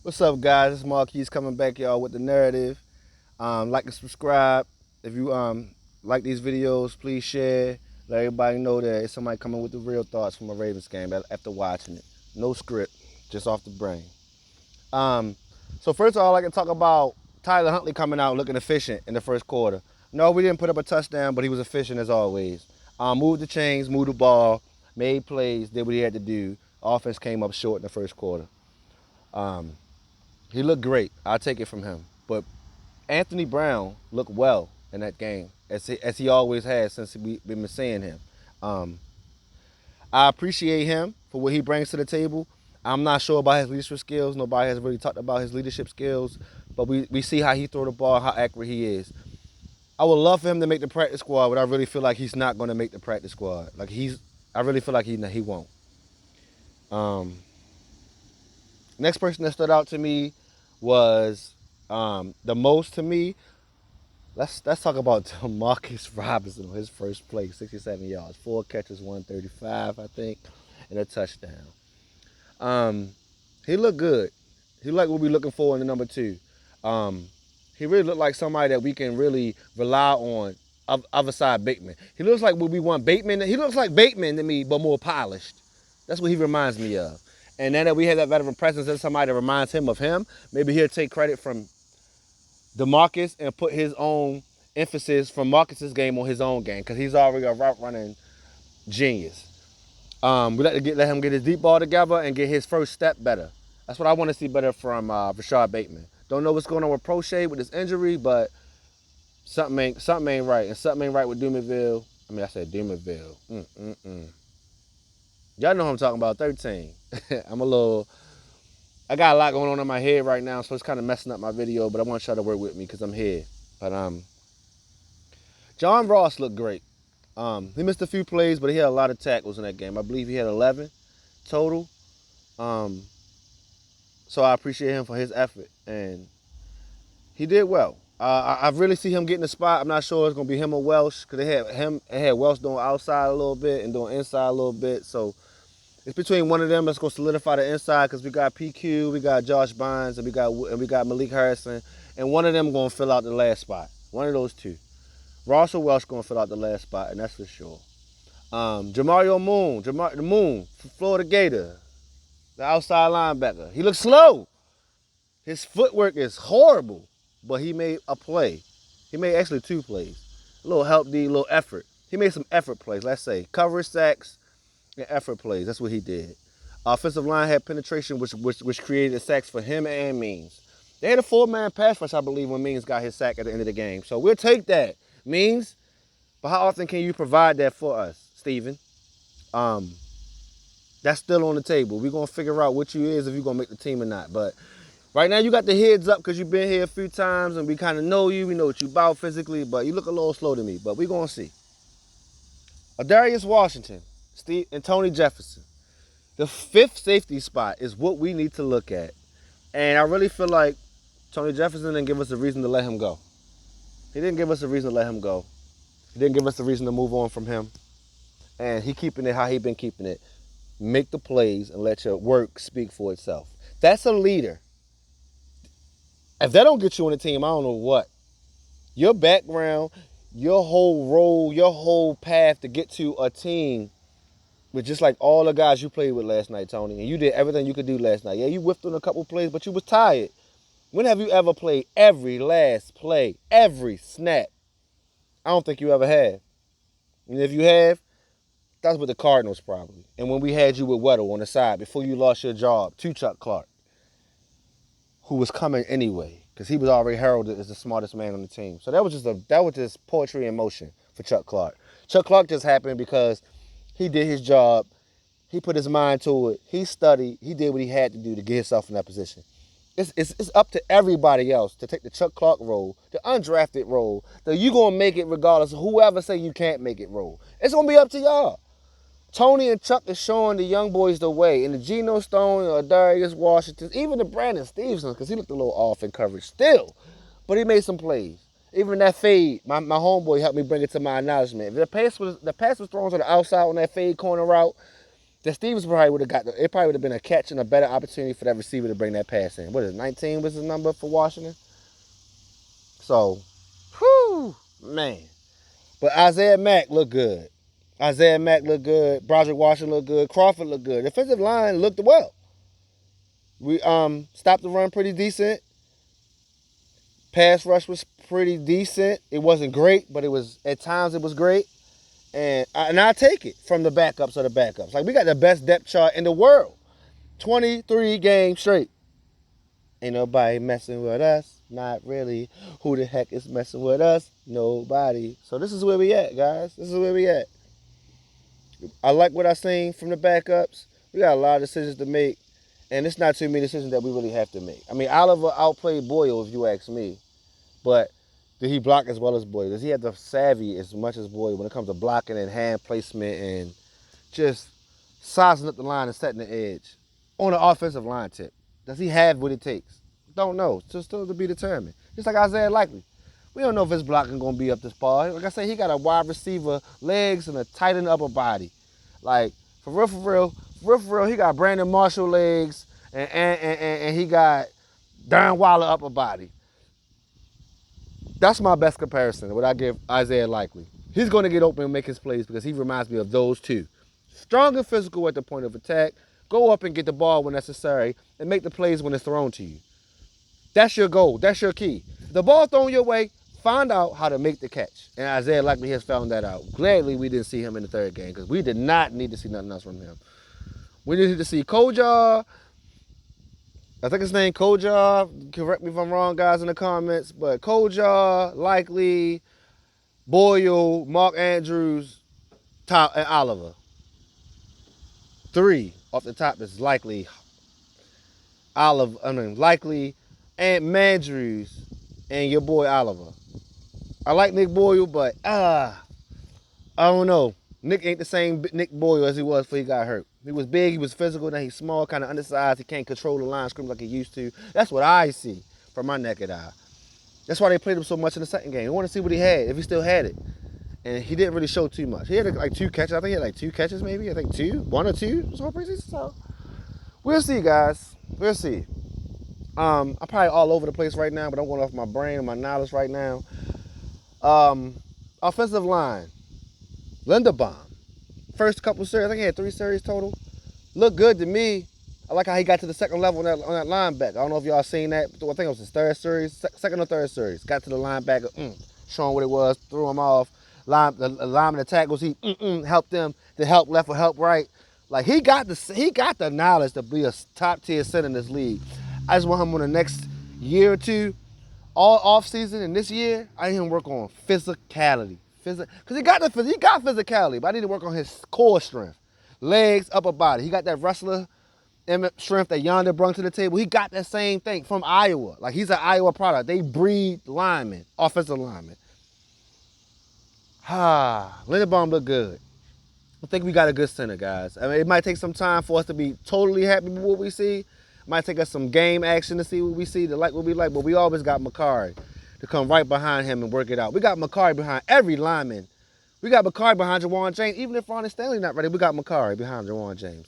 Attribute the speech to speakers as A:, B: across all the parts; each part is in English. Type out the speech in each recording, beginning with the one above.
A: What's up, guys? It's Marquise coming back, y'all, with the narrative. Like and subscribe. If you like these videos, please share. Let everybody know that it's somebody coming with the real thoughts from a Ravens game after watching it. No script, just off the brain. Um, so first of all, I can talk about Tyler Huntley coming out looking efficient in the first quarter. No, we didn't put up a touchdown, but he was efficient as always. Moved the chains, moved the ball, made plays, did what he had to do. Offense came up short in the first quarter. Um, he looked great. I'll take it from him. But Anthony Brown looked well in that game, as he always has since we've been seeing him. Um, I appreciate him for what he brings to the table. I'm not sure about his leadership skills. Nobody has really talked about his leadership skills, but we see how he throw the ball, how accurate he is. I would love for him to make the practice squad, but I really feel like he's not going to make the practice squad. I really feel like he won't. Um, Next person that stood out to me was the most to me. Let's talk about Demarcus Robinson on his first play, 67 yards, 4 catches, 135, I think, and a touchdown. He looked good. He looked like what we're looking for in the number two. Um, he really looked like somebody that we can really rely on other side Bateman. He looks like what we want Bateman. He looks like Bateman to me, but more polished. That's what he reminds me of. And now that we have that veteran presence and somebody that reminds him of him, maybe he'll take credit from DeMarcus and put his own emphasis from Marcus's game on his own game because he's already a route running genius. We like to let him get his deep ball together and get his first step better. That's what I want to see better from Rashad Bateman. Don't know what's going on with Prochet with his injury, but something ain't right, and something ain't right with Dumerville. I mean, I said Dumerville. Y'all know who I'm talking about. 13. I got a lot going on in my head right now, so it's kind of messing up my video. But I want y'all to work with me because I'm here. But John Ross looked great. He missed a few plays, but he had a lot of tackles in that game. I believe he had 11 total. Um, so I appreciate him for his effort, and he did well. I really see him getting the spot. I'm not sure it's gonna be him or Welsh because they had Welsh doing outside a little bit and doing inside a little bit. So it's between one of them that's gonna solidify the inside because we got PQ, we got Josh Bynes, and we got Malik Harrison, and one of them gonna fill out the last spot. One of those two. Ross or Welsh gonna fill out the last spot, and that's for sure. The Moon, Florida Gator, the outside linebacker. He looks slow. His footwork is horrible, but he made a play. He made actually 2 plays. A little help D, a little effort. He made some effort plays, let's say. Coverage sacks and effort plays. That's what he did. Offensive line had penetration, which created sacks for him and Means. They had a 4-man pass rush, I believe, when Means got his sack at the end of the game. So we'll take that. Means, but how often can you provide that for us, Steven? That's still on the table. We're going to figure out what you is if you're going to make the team or not. But right now you got the heads up because you've been here a few times and we kind of know you. We know what you about physically, but you look a little slow to me. But we're going to see. Darius Washington, Steve, and Tony Jefferson. The 5th safety spot is what we need to look at. And I really feel like Tony Jefferson didn't give us a reason to let him go. He didn't give us a reason to let him go. He didn't give us a reason to move on from him. And he keeping it how he been keeping it. Make the plays and let your work speak for itself. That's a leader. If that don't get you on the team, I don't know what. Your background, your whole role, your whole path to get to a team with just like all the guys you played with last night, Tony, and you did everything you could do last night. Yeah, you whiffed on a couple plays, but you was tired. When have you ever played every last play, every snap? I don't think you ever have. And if you have, that's with the Cardinals probably. And when we had you with Weddle on the side before you lost your job to Chuck Clark, who was coming anyway, because he was already heralded as the smartest man on the team. So that was just poetry in motion for Chuck Clark. Chuck Clark just happened because he did his job, he put his mind to it, he studied, he did what he had to do to get himself in that position. It's up to everybody else to take the Chuck Clark role, the undrafted role, that you gonna make it regardless of whoever say you can't make it role. It's gonna be up to y'all. Tony and Chuck is showing the young boys the way. And the Geno Stone or Darius Washington, even the Brandon Stevenson, because he looked a little off in coverage still. But he made some plays. Even that fade, my homeboy helped me bring it to my acknowledgement. If the pass was thrown to the outside on that fade corner route, that Stevens probably would have it probably would have been a catch and a better opportunity for that receiver to bring that pass in. What is it, 19 was his number for Washington? So, whew, man. But Isaiah Mack looked good. Isaiah Mack looked good. Broderick Washington looked good. Crawford looked good. The defensive line looked well. We stopped the run pretty decent. Pass rush was pretty decent. It wasn't great, but at times it was great. And I take it from the backups of the backups. Like, we got the best depth chart in the world. 23 games straight. Ain't nobody messing with us. Not really. Who the heck is messing with us? Nobody. So this is where we at, guys. This is where we at. I like what I seen from the backups. We got a lot of decisions to make. And it's not too many decisions that we really have to make. I mean, Oliver outplayed Boyle, if you ask me. But did he block as well as Boyle? Does he have the savvy as much as Boyle when it comes to blocking and hand placement and just sizing up the line and setting the edge on the offensive line tip? Does he have what it takes? Don't know. Still to be determined. Just like Isaiah Likely. We don't know if his blocking going to be up this far. Like I said, he got a wide receiver legs and a tight end upper body. Like, for real, he got Brandon Marshall legs and he got Darren Waller upper body. That's my best comparison, what I give Isaiah Likely. He's going to get open and make his plays because he reminds me of those two. Strong and physical at the point of attack. Go up and get the ball when necessary and make the plays when it's thrown to you. That's your goal. That's your key. The ball thrown your way, find out how to make the catch. And Isaiah Likely has found that out. Gladly we didn't see him in the third game because we did not need to see nothing else from him. We needed to see Kojar. I think his name Kojar. Correct me if I'm wrong, guys, in the comments. But Kojar, Likely, Boyle, Mark Andrews, and Oliver. 3 off the top is Likely, Likely, and Mandrews, and your boy Oliver. I like Nick Boyle, but I don't know. Nick ain't the same Nick Boyle as he was before he got hurt. He was big, he was physical, then he's small, kind of undersized. He can't control the line scrimmage like he used to. That's what I see from my naked eye. That's why they played him so much in the second game. They want to see what he had, if he still had it. And he didn't really show too much. He had like 2 catches. I think he had like 2 catches maybe. I think 2, 1 or 2 this whole preseason. So we'll see, guys. We'll see. I'm probably all over the place right now, but I'm going off my brain and my knowledge right now. Offensive line. Linderbaum. First couple series, I think he had 3 series total. Looked good to me. I like how he got to the second level on that linebacker. I don't know if y'all seen that. I think it was his third series, second or third series. Got to the linebacker, showing what it was, threw him off. The lineman tackles, he helped them to help left or help right. Like, he got the knowledge to be a top tier center in this league. I just want him on the next year or two, all off season, and this year I need him to work on physicality. Because he got physicality, but I need to work on his core strength. Legs, upper body. He got that wrestler strength that Yonder brought to the table. He got that same thing from Iowa. Like, he's an Iowa product. They breed linemen, offensive linemen. Linderbaum looked good. I think we got a good center, guys. I mean, it might take some time for us to be totally happy with what we see. It might take us some game action to see what we see, to like what we like, but we always got Mekari to come right behind him and work it out. We got Mekari behind every lineman. We got Mekari behind Jawan James. Even if Ronnie Stanley not ready, we got Mekari behind Jawan James.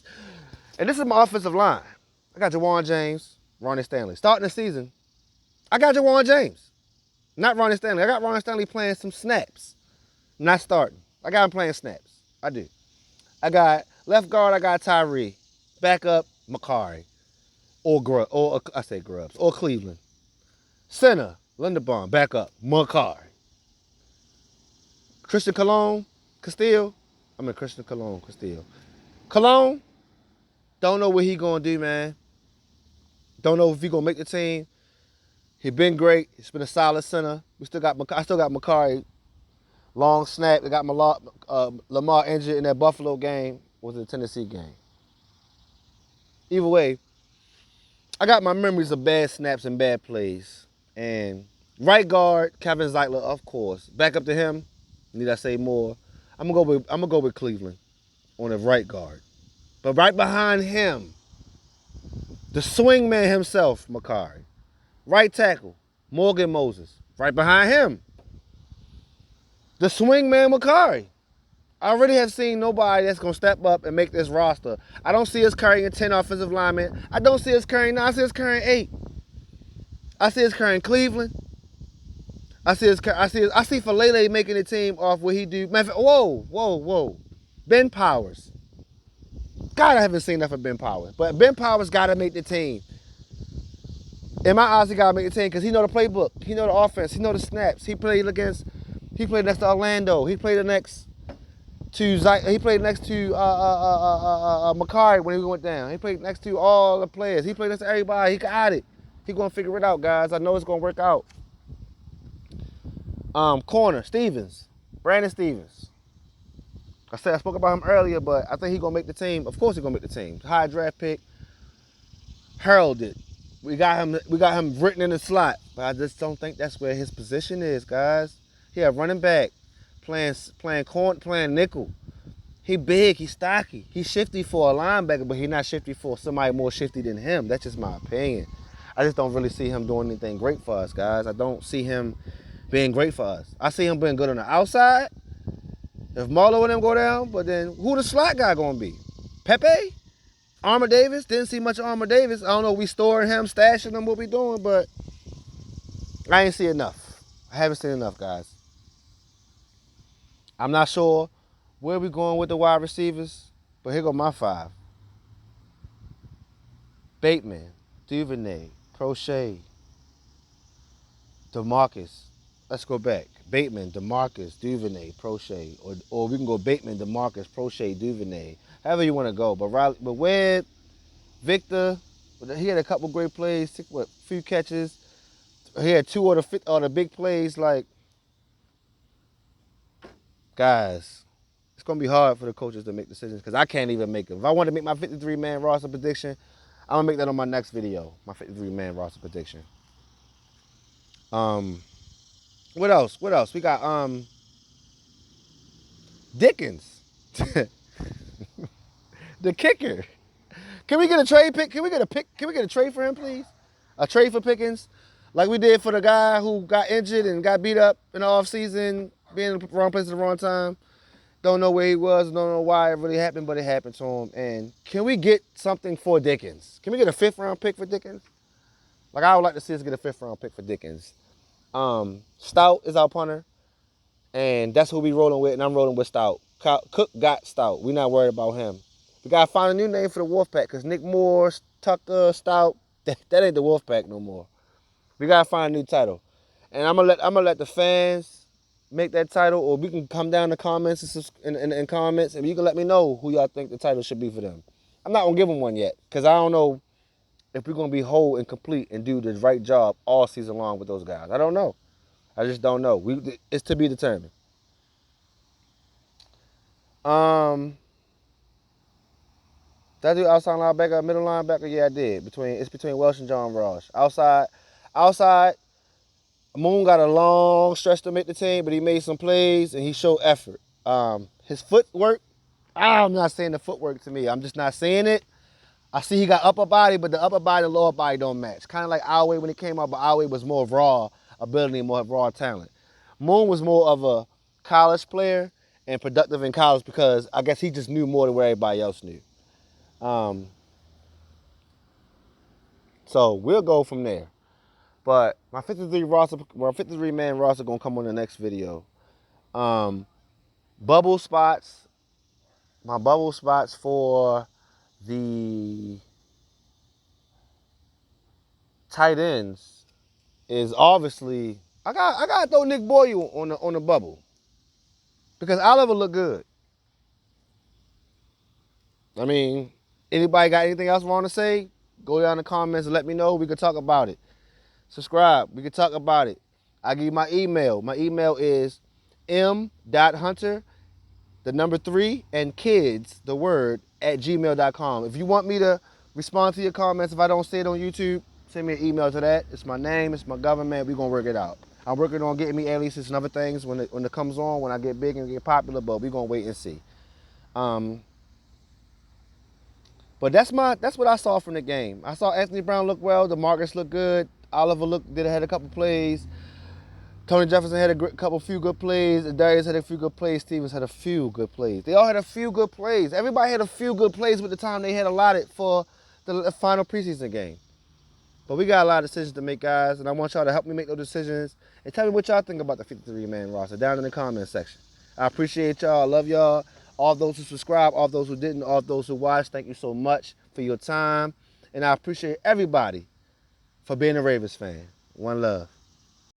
A: And this is my offensive line. I got Jawan James, Ronnie Stanley. Starting the season, I got Jawan James, not Ronnie Stanley. I got Ronnie Stanley playing some snaps, not starting. I got him playing snaps. I do. I got left guard, I got Tyree. Backup, Mekari. Or Grubbs, or Cleveland. Center, Linderbaum. Backup, Mekari. Christian Castillo. Cologne, don't know what he gonna do, man. Don't know if he gonna make the team. He been great. He's been a solid center. I still got Mekari. Long snap. They got Lamar injured in that Buffalo game. Was it the Tennessee game? Either way, I got my memories of bad snaps and bad plays. And right guard, Kevin Zeitler, of course. Back up to him. Need I say more? I'm gonna go with Cleveland on the right guard. But right behind him, the swing man himself, Mekari. Right tackle, Morgan Moses. Right behind him, the swing man, Mekari. I already have seen nobody that's going to step up and make this roster. I don't see us carrying 10 offensive linemen. I don't see us carrying 9. I see us carrying 8. I see us carrying Cleveland. I see Falele making the team off what he do. Man, whoa. Ben Powers. God, I haven't seen enough of Ben Powers. But Ben Powers got to make the team. In my eyes, he got to make the team because he know the playbook. He know the offense. He know the snaps. He played next to Orlando. He played next to Makari when he went down. He played next to all the players. He played next to everybody. He got it. He gonna figure it out, guys. I know it's gonna work out. Corner Stevens, Brandon Stevens. I spoke about him earlier, but I think he's gonna make the team. Of course, he's gonna make the team. High draft pick, heralded. We got him written in the slot, but I just don't think that's where his position is, guys. He a running back, playing nickel. He big, he stocky, he's shifty for a linebacker, but he's not shifty for somebody more shifty than him. That's just my opinion. I just don't really see him doing anything great for us, guys. I don't see him being great for us. I see him being good on the outside. If Marlo and them go down, but then who the slot guy gonna be? Pepe? Armour Davis? Didn't see much of Armour Davis. I don't know if we storing him, stashing him, what we doing, but I ain't see enough. I haven't seen enough, guys. I'm not sure where we going with the wide receivers, but here go my 5. Bateman, Duvernay, Prochet, DeMarcus. Let's go back. Bateman, DeMarcus, Duvernay, Prochet. Or we can go Bateman, DeMarcus, Prochet, Duvernay. However you want to go. But Webb, Victor, he had a couple great plays, took few catches. He had 2 of the big plays. Like, guys, it's going to be hard for the coaches to make decisions because I can't even make them. If I want to make my 53-man roster prediction, I'm going to make that on my next video, my 53-man roster prediction. What else? We got Dickens. The kicker. Can we get a trade pick? Can we get a trade for him, please? A trade for Pickens? Like we did for the guy who got injured and got beat up in the offseason, being in the wrong place at the wrong time. Don't know where he was, don't know why it really happened, but it happened to him. And can we get something for Dickens? Can we get a 5th-round pick for Dickens? Like, I would like to see us get a 5th-round pick for Dickens. Stout is our punter, and that's who we rolling with, and I'm rolling with Stout. Cook got Stout. We're not worried about him. We got to find a new name for the Wolfpack because Nick Moore, Tucker, Stout, that ain't the Wolfpack no more. We got to find a new title. And I'm gonna let the fans make that title, or we can come down in the comments and comments, and you can let me know who y'all think the title should be for them. I'm not going to give them one yet because I don't know if we're going to be whole and complete and do the right job all season long with those guys. I don't know. I just don't know. It's to be determined. Did I do outside linebacker, middle linebacker? Yeah, I did. It's between Welsh and John Ross. Outside, Moon got a long stretch to make the team, but he made some plays and he showed effort. His footwork, I'm not saying the footwork to me. I'm just not saying it. I see he got upper body, but the upper body and the lower body don't match. Kind of like Alway when he came out, but Alway was more raw ability, more raw talent. Moon was more of a college player and productive in college because I guess he just knew more than what everybody else knew. So we'll go from there. But my 53-man roster gonna come on the next video. Bubble spots. My bubble spots for the tight ends is obviously I gotta throw Nick Boyle on the bubble because Oliver look good. I mean, anybody got anything else want to say? Go down in the comments and let me know. We can talk about it. Subscribe. We can talk about it. I give you my email. My email is m.hunter3 and kids, the word, @gmail.com. If you want me to respond to your comments, if I don't see it on YouTube, send me an email to that. It's my name. It's my government. We're going to work it out. I'm working on getting me aliases and other things when it comes on, when I get big and get popular, but we're going to wait and see. But that's what I saw from the game. I saw Anthony Brown look well. DeMarcus looked good. Oliver had a couple plays. Tony Jefferson had a few good plays. Darius had a few good plays. Stevens had a few good plays. They all had a few good plays. Everybody had a few good plays with the time they had allotted for the final preseason game. But we got a lot of decisions to make, guys, and I want y'all to help me make those decisions. And tell me what y'all think about the 53-man roster down in the comment section. I appreciate y'all. I love y'all. All those who subscribe, all those who didn't, all those who watched, thank you so much for your time. And I appreciate everybody for being a Ravens fan. One love.